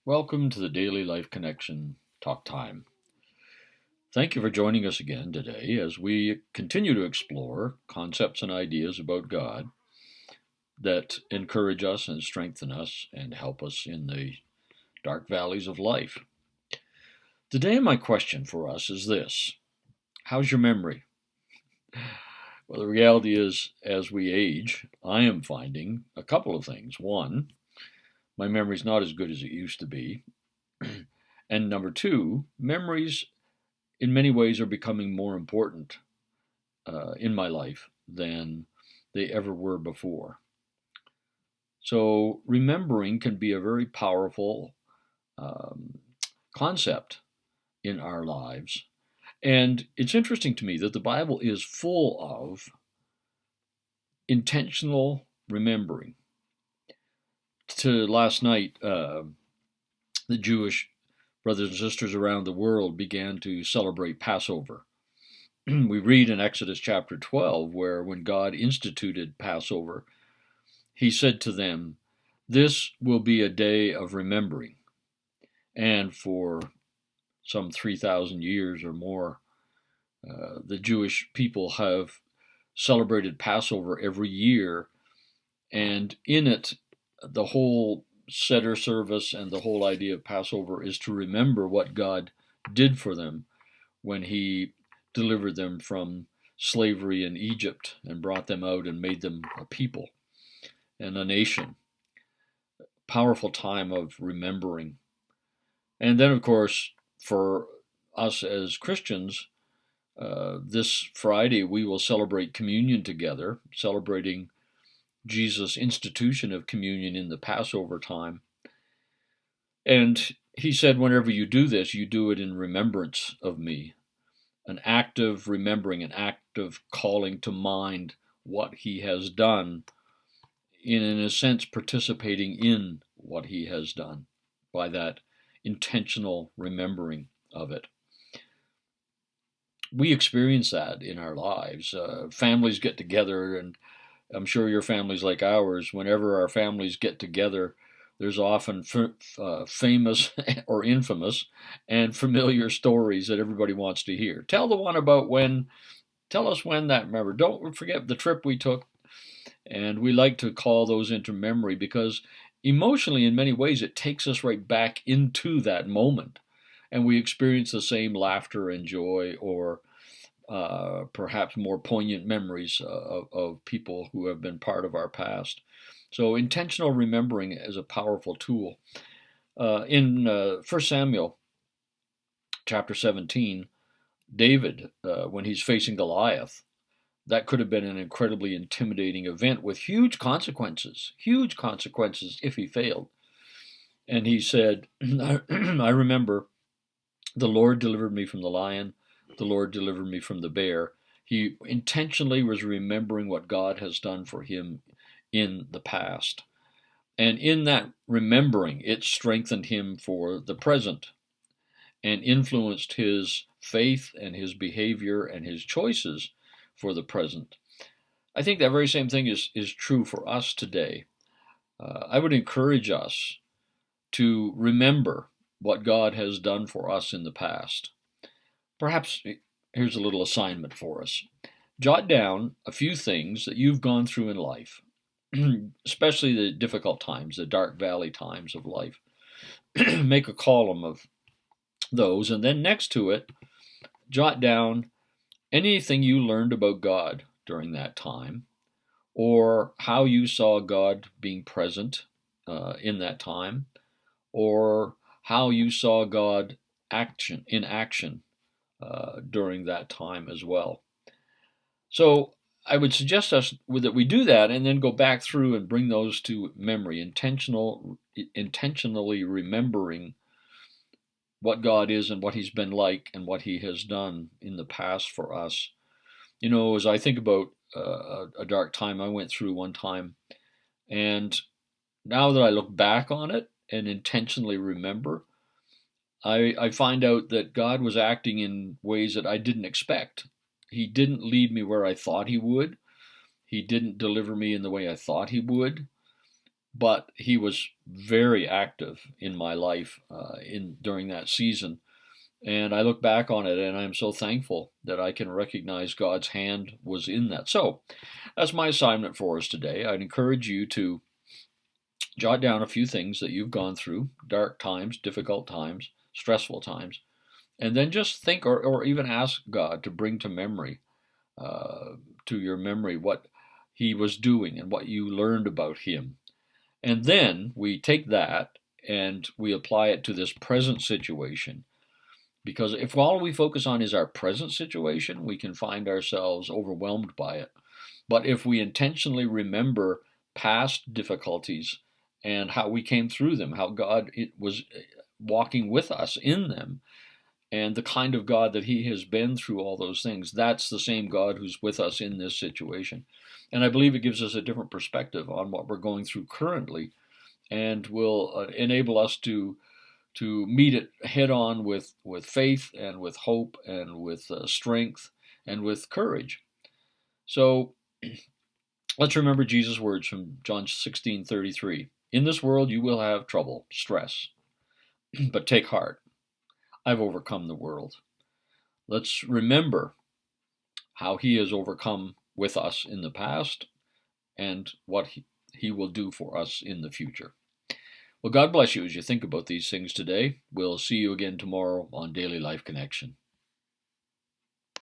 Welcome to the Daily Life Connection Talk Time. Thank you for joining us again today as we continue to explore concepts and ideas about God that encourage us and strengthen us and help us in the dark valleys of life. Today, my question for us is this: how's your memory? Well, the reality is, as we age, I am finding a couple of things. One, my memory's not as good as it used to be. And number two, memories in many ways are becoming more important in my life than they ever were before. So, remembering can be a very powerful um, concept in our lives. And it's interesting to me that the Bible is full of intentional remembering. To last night, the Jewish brothers and sisters around the world began to celebrate Passover. We read in Exodus chapter 12 where when God instituted Passover, he said to them, "This will be a day of remembering." And for some 3,000 years or more, the Jewish people have celebrated Passover every year. And in it, the whole Seder service and the whole idea of Passover is to remember what God did for them when he delivered them from slavery in Egypt and brought them out and made them a people and a nation. Powerful time of remembering. And then, of course, for us as Christians, this Friday we will celebrate communion together, celebrating Jesus' institution of communion in the Passover time. And he said, whenever you do this, you do it in remembrance of me. An act of remembering, an act of calling to mind what he has done, in a sense participating in what he has done by that intentional remembering of it. We experience that in our lives. Families get together, and I'm sure your family's like ours. Whenever our families get together, there's often famous or infamous and familiar stories that everybody wants to hear. Tell the one about when, tell us when that, remember. Don't forget the trip we took. And we like to call those into memory because emotionally, in many ways, it takes us right back into that moment. And we experience the same laughter and joy, or perhaps more poignant memories of people who have been part of our past. So intentional remembering is a powerful tool. In 1 Samuel chapter 17, David, when he's facing Goliath, that could have been an incredibly intimidating event with huge consequences if he failed. And he said, I remember the Lord delivered me from the lion, the Lord delivered me from the bear. He intentionally was remembering what God has done for him in the past. And in that remembering, it strengthened him for the present and influenced his faith and his behavior and his choices for the present. I think that very same thing is true for us today. I would encourage us to remember what God has done for us in the past. Perhaps here's a little assignment for us. Jot down a few things that you've gone through in life, especially the difficult times, the dark valley times of life. Make a column of those, and then next to it, jot down anything you learned about God during that time, or how you saw God being present in that time, or how you saw God in action during that time as well. So I would suggest us that we do that and then go back through and bring those to memory, intentionally remembering what God is and what he's been like and what he has done in the past for us. You know, as I think about a dark time I went through one time, and now that I look back on it and intentionally remember, I find out that God was acting in ways that I didn't expect. He didn't lead me where I thought he would. He didn't deliver me in the way I thought he would. but he was very active in my life during that season. And I look back on it and I'm so thankful that I can recognize God's hand was in that. So that's my assignment for us today. I'd encourage you to jot down a few things that you've gone through, dark times, difficult times, stressful times, and then just think or even ask God to bring uh, to your memory what he was doing and what you learned about him. And then we take that and we apply it to this present situation. Because if all we focus on is our present situation, we can find ourselves overwhelmed by it. But if we intentionally remember past difficulties and how we came through them, how God was walking with us in them, and the kind of God that he has been through all those things, that's the same God who's with us in this situation. And I believe it gives us a different perspective on what we're going through currently and will enable us to meet it head on with faith and with hope and with strength and with courage. So let's remember Jesus' words from John 16:33. In this world you will have trouble, stress, but take heart. I've overcome the world. Let's remember how he has overcome with us in the past and what he will do for us in the future. Well, God bless you as you think about these things today. We'll see you again tomorrow on Daily Life Connection.